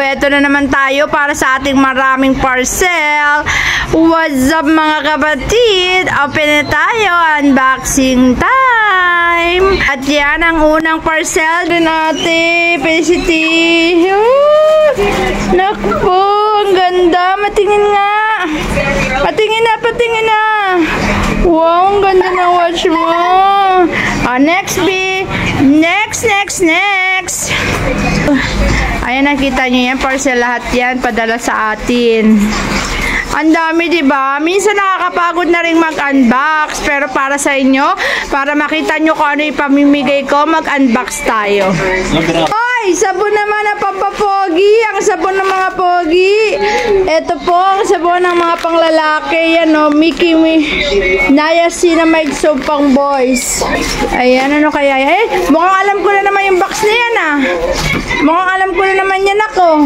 eto na naman tayo para sa ating maraming parcel. What's up mga kapatid? Open na tayo. Unboxing time. At yan ang unang parcel din natin. Felicity. Naku po, ang ganda. Matingin nga. Patingin na, patingin na. Wow, ang ganda na watch mo. Next B. Next. Ayan, nakita nyo yan. Parcel lahat yan. Padala sa atin. Ang dami, diba? Minsan nakakapagod na rin mag-unbox. Pero para sa inyo, para makita nyo kung ano yung pamimigay ko, mag-unbox tayo. Ay, sabon naman na pampapogi. Ang sabon ng mga pogi. Ito po, ang sabon ng mga panglalaki. Yan o, Mickey Niacinamide soap pang boys. Ayan, ano kaya? Mukhang alam ko na naman yung box na yan ah. Mukhang alam ko na naman yan ako.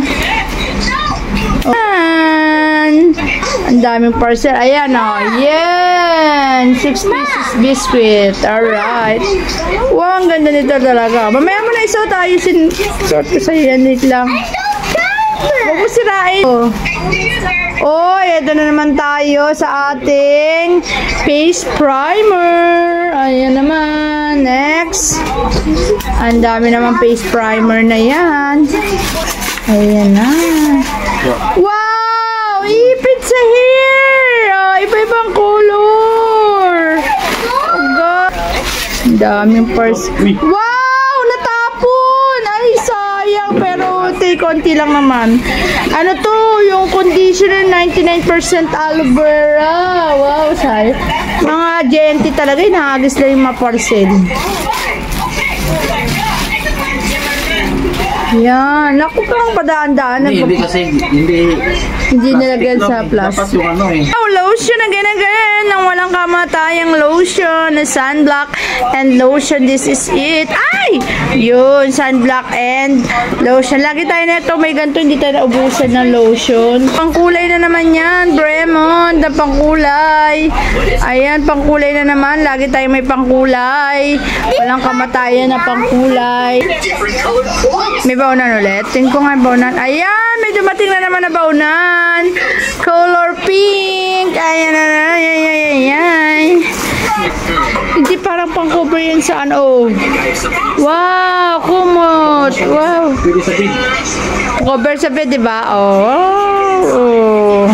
Ang daming parcel. Ayan o. Yan. 6 pieces biscuit. Alright. Wow, ang ganda nito talaga. Mamaya mo na isuot. Ayusin. Suot ko sa'yo. Yan lang. Huwag mo sirain. Ito na naman tayo sa ating face primer. Ayan naman. Next. Ang dami naman face primer na yan. Ayan na. Wow! Ipit sa hair! Iba-ibang color! Oh God! Ang daming purse. Wow! Natapon! Ay, sayang. Pero konti lang naman. Ano to? Yung conditioner 99% aloe vera. Wow, sayang. Mga GNT talaga. Inahagis lang yung mga parcel. Yan. Naku, parang padaan-daan. Hindi kasi, hindi nilagyan sa plastic. Dapat yung ano eh. Lotion again. Ang walang kamatayang lotion. Sunblock and lotion. This is it. Ay! Yun. Sunblock and lotion. Lagi tayo na ito. May ganito. Hindi tayo naubusan ng lotion. Pangkulay na naman yan. Bremont. Ang pangkulay. Ayan. Pangkulay na naman. Lagi tayo may pangkulay. Walang kamatayan na pangkulay. May baunan ulit. Tingin ko nga baunan. Ayan, may dumating na naman na baunan. Color pink. Ayan. Hindi parang pang-cover yan sa ano. Wow, kumot. Wow. Cover sa bed, diba? Oh.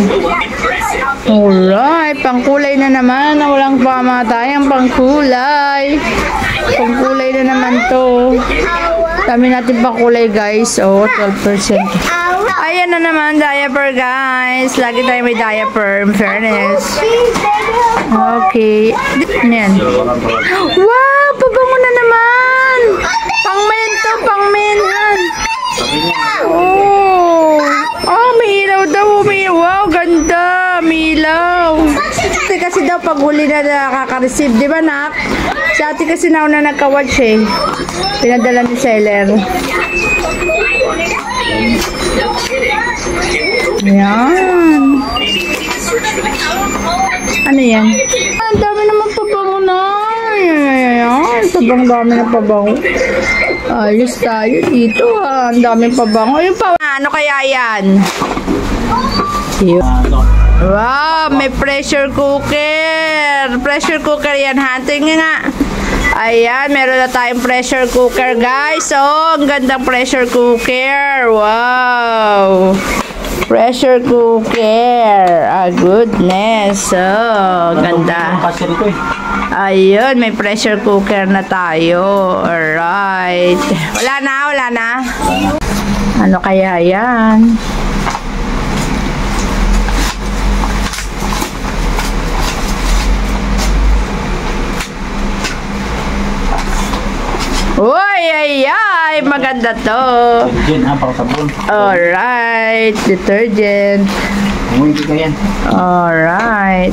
Alright, pangkulay na naman. Walang pamatayang pangkulay. Pangkulay na naman to. Dami natin pangkulay guys. 12%. Ayan na naman, diaper guys. Lagi tayo may diaper, in fairness. Okay. Yan. Wow, pabango na naman. Pang-men to, pang-men. May ilaw daw. Wow, ganda. May ilaw. Kasi daw pag huli na nakaka-receive, di ba nak? Si ate kasi nauna nagka-watch eh. Pinadala ni seller. Ayan. Ano yan? Ang dami naman pabango na. Ayan. Sobrang dami na pabango. Ayos tayo dito ha. Ang daming pabango. Yung pa, ano kaya yan? Wow, may pressure cooker. Pressure cooker yan ha. Tingnan nga. Ayan, meron na tayong pressure cooker guys. Ang gandang pressure cooker. Wow. Pressure cooker. Goodness. Ganda. Ayun, may pressure cooker na tayo. Alright. Wala na. Ano kaya yan? Uy, ay, maganda to. Detergent, pang sabon. Alright, detergent. Hindi ko yan. Alright.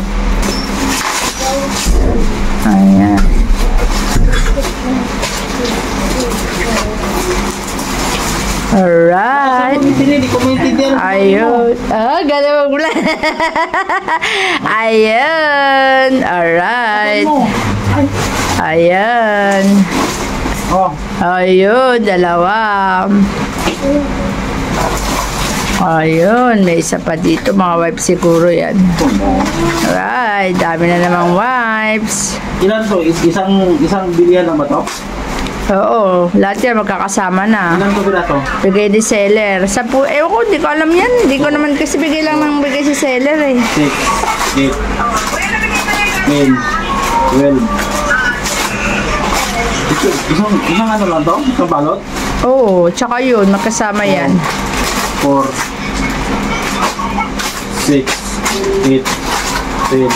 Ayan. Alright. Ayun. Gano'n mo lang. Ayun. Alright. Ayan. Ayun, dalawa. Ayun, may isa pa dito. Mga wipes siguro yan. Alright, dami na namang wipes. Ilan to? Isang bilihan lang ba to? Oo, lahat yan magkakasama na. Ilan to pila to? Bigay ni seller. Ewan ko, di ko alam yan. Di ko naman kasi bigay lang ng bigay si seller eh. 6, 8, 10, 12. Isang ano lang to? Isang balot? Oo, tsaka yun, magkasama yan. 4, 6, 8, 10,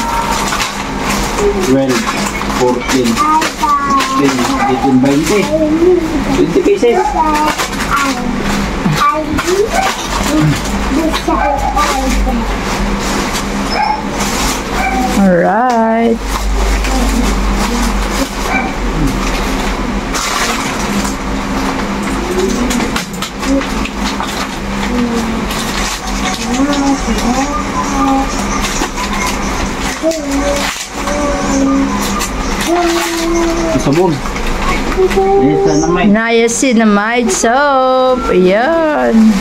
12, 14, 15, 20 pieces. Alright. Sabon. Niacinamide soap. Ayan.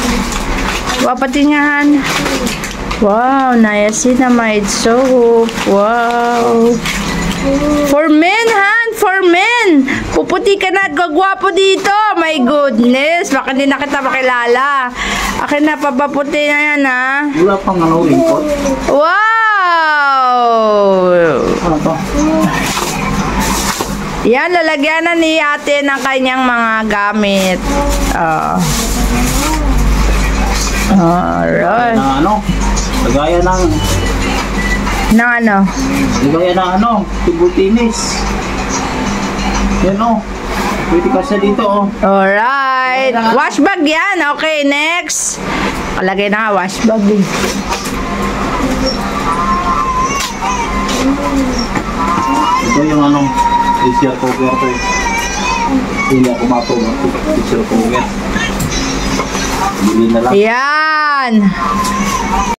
Wapatingan. Wow, niacinamide soap. Wow. For men, Han! For men! Puputi ka na at gagwapo dito. My goodness. Baka hindi na kita makilala. Akin na, papaputi na yan, ha? Wala pang ano, lingkot. Wow! Ano to? Yan, lalagyan na ni ate ng kanyang mga gamit. Alright. Na ano? Lagaya ng... Na ano? Lagaya ng ano? Tibutinis. Yan o. Pwede ka siya dito o. Alright. Wash bag yan. Okay, next. Kalagay na nga, wash bag din. Ito yung ano, t-shirt cover to eh. Hindi ako matulog. T-shirt cover. Bili na lang. Yan.